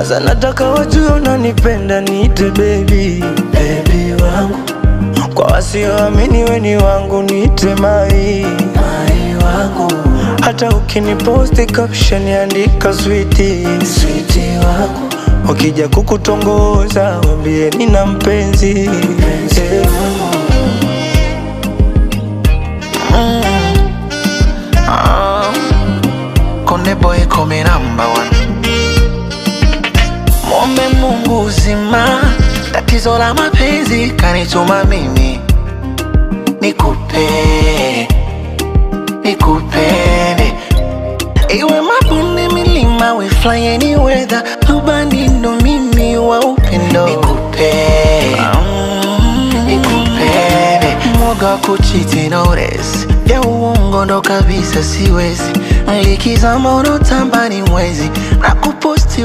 Asa nataka wajue unanipenda niite baby, baby wangu. Kwa wasioamini we ni wangu niite mai, mai wangu. Hata ukiniposti caption andika sweetie, sweetie wangu. Wakija kukutongoza wambie nina mpenzi, mpenzi wangu. Konde boy come number one. Muombe Mungu uzima, tatizo la mapenzi kanituma mimi nikupe, nikupende. Iwe mabonde milima, we fly any weather. Rubani ndo mimi wa upendo nikupe, nikupende. Mwoga kuchiti notice, ya uongo ndo kabisa siwezi. Likizama unotamba ni mwezi, na kuposti